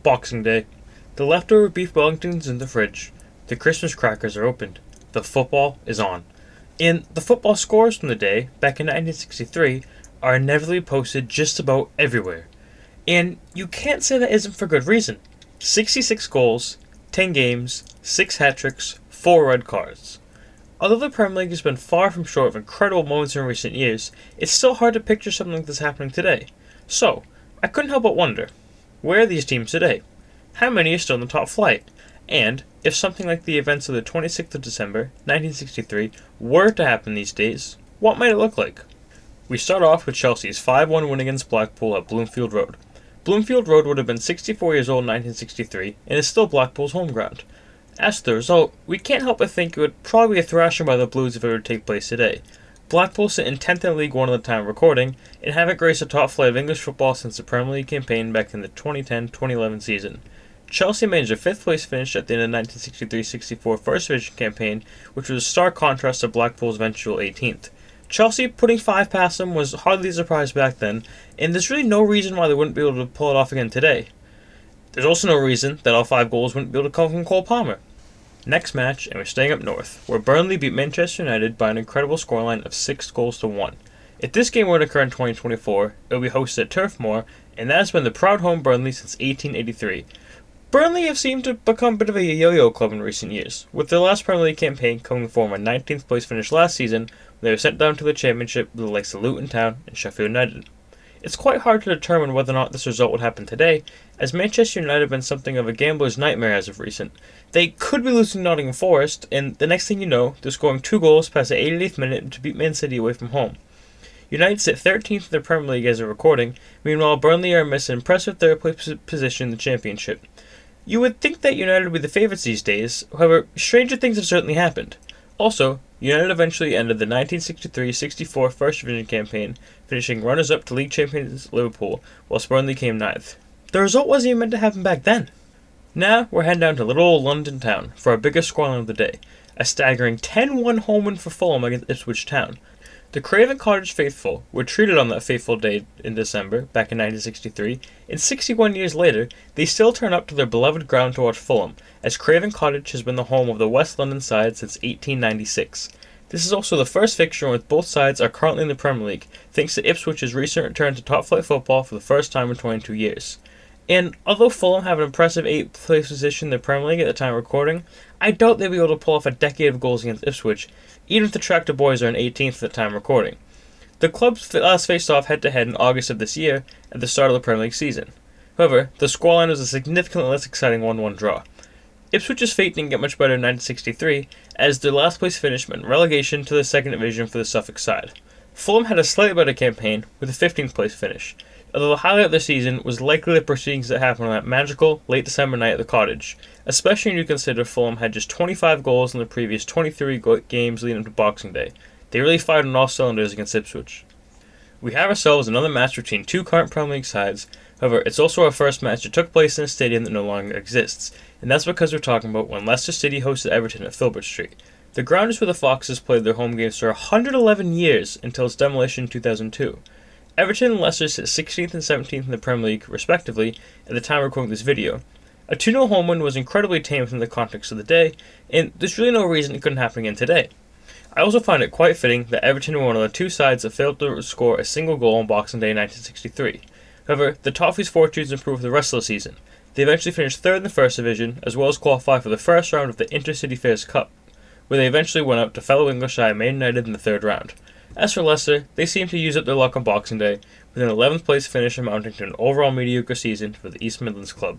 Boxing Day. The leftover beef Wellington's in the fridge. The Christmas crackers are opened. The football is on. And the football scores from the day, back in 1963, are inevitably posted just about everywhere. And you can't say that isn't for good reason. 66 goals, 10 games, 6 hat-tricks, 4 red cards. Although the Premier League has been far from short of incredible moments in recent years, it's still hard to picture something like this happening today. So, I couldn't help but wonder, where are these teams today? How many are still in the top flight? And, if something like the events of the 26th of December, 1963, were to happen these days, what might it look like? We start off with Chelsea's 5-1 win against Blackpool at Bloomfield Road. Bloomfield Road would have been 64 years old in 1963, and is still Blackpool's home ground. As for the result, we can't help but think it would probably be a thrashing by the Blues if it were to take place today. Blackpool sit in 10th in League One at the time of recording, and haven't graced the top flight of English football since the Premier League campaign back in the 2010-2011 season. Chelsea managed a 5th place finish at the end of the 1963-64 First Division campaign, which was a stark contrast to Blackpool's eventual 18th. Chelsea putting 5 past them was hardly a surprise back then, and there's really no reason why they wouldn't be able to pull it off again today. There's also no reason that all 5 goals wouldn't be able to come from Cole Palmer. Next match, and we're staying up north, where Burnley beat Manchester United by an incredible scoreline of 6-1. If this game were to occur in 2024, it would be hosted at Turf Moor, and that has been the proud home Burnley since 1883. Burnley have seemed to become a bit of a yo-yo club in recent years, with their last Premier League campaign coming from a 19th place finish last season, when they were sent down to the Championship with the likes of Luton Town and Sheffield United. It's quite hard to determine whether or not this result would happen today, as Manchester United have been something of a gambler's nightmare as of recent. They could be losing Nottingham Forest, and the next thing you know, they're scoring 2 goals past the 88th minute to beat Man City away from home. United sit 13th in the Premier League as of recording, meanwhile Burnley are amidst an impressive third place position in the Championship. You would think that United would be the favourites these days, however, stranger things have certainly happened. Also, United eventually ended the 1963-64 First Division campaign, finishing runners-up to league champions Liverpool, whilst Burnley came 9th. The result wasn't even meant to happen back then. Now, we're heading down to little old London town for our biggest scoreline of the day, a staggering 10-1 home win for Fulham against Ipswich Town. The Craven Cottage faithful were treated on that fateful day in December, back in 1963, and 61 years later, they still turn up to their beloved ground to watch Fulham, as Craven Cottage has been the home of the West London side since 1896. This is also the first fixture in which both sides are currently in the Premier League, thanks to Ipswich's recent return to top-flight football for the first time in 22 years. And although Fulham have an impressive 8th place position in the Premier League at the time of recording, I doubt they'll be able to pull off a decade of goals against Ipswich, even if the Tractor Boys are in 18th at the time of recording. The clubs last faced off head-to-head in August of this year at the start of the Premier League season. However, the scoreline was a significantly less exciting 1-1 draw. Ipswich's fate didn't get much better in 1963, as their last place finish meant relegation to the 2nd Division for the Suffolk side. Fulham had a slightly better campaign, with a 15th place finish, although the highlight of the season was likely the proceedings that happened on that magical, late December night at the Cottage, especially when you consider Fulham had just 25 goals in the previous 23 games leading up to Boxing Day. They really fired on all cylinders against Ipswich. We have ourselves another match between 2 current Premier League sides, however, it's also our first match that took place in a stadium that no longer exists, and that's because we're talking about when Leicester City hosted Everton at Filbert Street. The ground is where the Foxes played their home games for 111 years until its demolition in 2002. Everton and Leicester sit 16th and 17th in the Premier League, respectively, at the time of recording this video. A 2-0 home win was incredibly tame within the context of the day, and there's really no reason it couldn't happen again today. I also find it quite fitting that Everton were one of the 2 sides that failed to score a single goal on Boxing Day 1963. However, the Toffees' fortunes improved the rest of the season. They eventually finished 3rd in the First Division, as well as qualified for the first round of the Intercity Fairs Cup, where they eventually went up to fellow English side Man United in the 3rd round. As for Leicester, they seemed to use up their luck on Boxing Day, with an 11th place finish amounting to an overall mediocre season for the East Midlands club.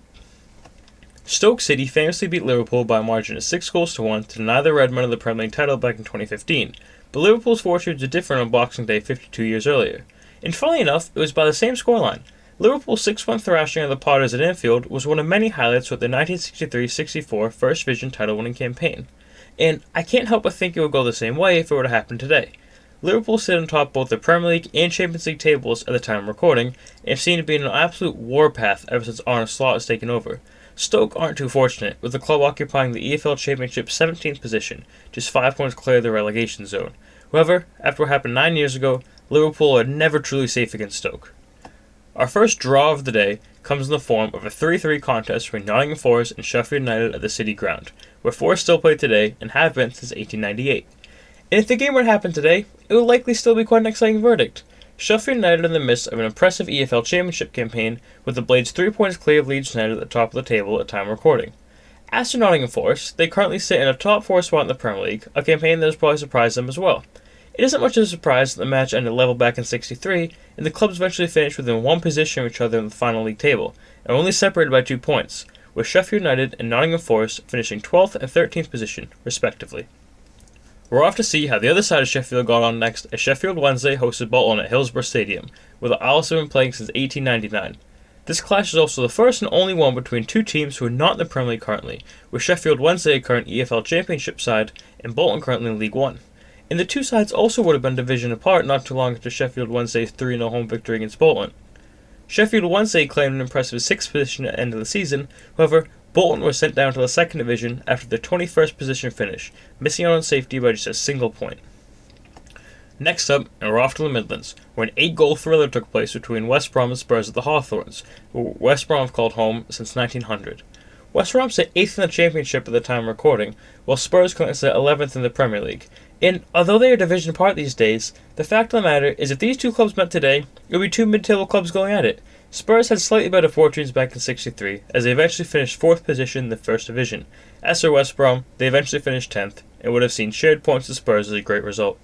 Stoke City famously beat Liverpool by a margin of 6-1 to deny the Redmen of the Premier League title back in 2015, but Liverpool's fortunes are different on Boxing Day 52 years earlier. And funnily enough, it was by the same scoreline. Liverpool's 6-1 thrashing of the Potters at Anfield was one of many highlights with the 1963-64 First Division title-winning campaign. And I can't help but think it would go the same way if it were to happen today. Liverpool sit on top both the Premier League and Champions League tables at the time of recording, and have seemed to be in an absolute warpath ever since Arne Slot has taken over. Stoke aren't too fortunate, with the club occupying the EFL Championship's 17th position, just 5 points clear of the relegation zone. However, after what happened 9 years ago, Liverpool are never truly safe against Stoke. Our first draw of the day comes in the form of a 3-3 contest between Nottingham Forest and Sheffield United at the City Ground, where Forest still play today and have been since 1898. And if the game were to happen today, it would likely still be quite an exciting verdict. Sheffield United in the midst of an impressive EFL Championship campaign, with the Blades 3 points clear of Leeds United at the top of the table at time of recording. As for Nottingham Forest, they currently sit in a top 4 spot in the Premier League, a campaign that has probably surprised them as well. It isn't much of a surprise that the match ended level back in '63, and the clubs eventually finished within one position of each other in the final league table, and only separated by 2 points, with Sheffield United and Nottingham Forest finishing 12th and 13th position, respectively. We're off to see how the other side of Sheffield got on next as Sheffield Wednesday hosted Bolton at Hillsborough Stadium, where the Owls have been playing since 1899. This clash is also the first and only one between 2 teams who are not in the Premier League currently, with Sheffield Wednesday a current EFL Championship side and Bolton currently in League One. And the 2 sides also would have been division apart not too long after Sheffield Wednesday's 3-0 home victory against Bolton. Sheffield Wednesday claimed an impressive 6th position at the end of the season, however, Bolton was sent down to the 2nd division after their 21st position finish, missing out on safety by just a single point. Next up, and we're off to the Midlands, where an 8-goal thriller took place between West Brom and Spurs at the Hawthorns, who West Brom have called home since 1900. West Brom sit 8th in the Championship at the time of recording, while Spurs currently sit 11th in the Premier League. And although they are division apart these days, the fact of the matter is if these 2 clubs met today, it would be 2 mid-table clubs going at it. Spurs had slightly better fortunes back in '63, as they eventually finished 4th position in the First Division. As for West Brom, they eventually finished 10th, and would have seen shared points with Spurs as a great result.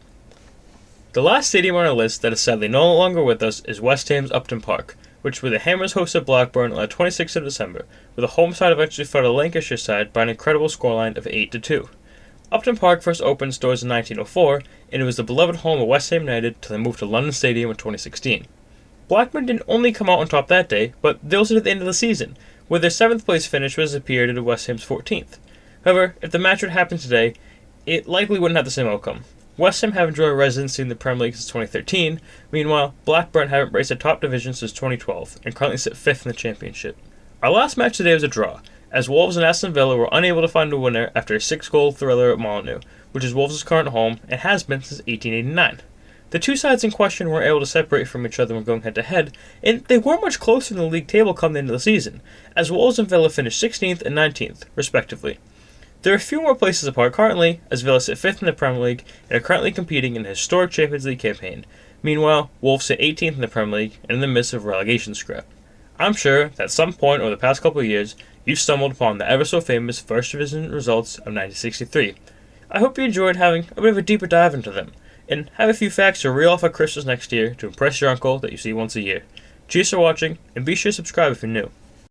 The last stadium on our list that is sadly no longer with us is West Ham's Upton Park, which were the Hammers hosted Blackburn on the 26th of December, with the home side eventually fell to the Lancashire side by an incredible scoreline of 8-2. Upton Park first opened its doors in 1904, and it was the beloved home of West Ham United till they moved to London Stadium in 2016. Blackburn didn't only come out on top that day, but they also did at the end of the season, where their 7th place finish was appeared to West Ham's 14th. However, if the match would happen today, it likely wouldn't have the same outcome. West Ham have enjoyed residency in the Premier League since 2013, meanwhile, Blackburn have embraced the top division since 2012, and currently sit 5th in the Championship. Our last match today was a draw, as Wolves and Aston Villa were unable to find a winner after a 6-goal thriller at Molineux, which is Wolves' current home and has been since 1889. The 2 sides in question weren't able to separate from each other when going head-to-head, and they weren't much closer in the league table come the end of the season, as Wolves and Villa finished 16th and 19th, respectively. There are a few more places apart currently, as Villa sit 5th in the Premier League and are currently competing in a historic Champions League campaign. Meanwhile, Wolves sit 18th in the Premier League and in the midst of a relegation scrap. I'm sure that at some point over the past couple of years, you've stumbled upon the ever-so-famous First Division results of 1963. I hope you enjoyed having a bit of a deeper dive into them, and have a few facts to reel off at Christmas next year to impress your uncle that you see once a year. Cheers for watching, and be sure to subscribe if you're new.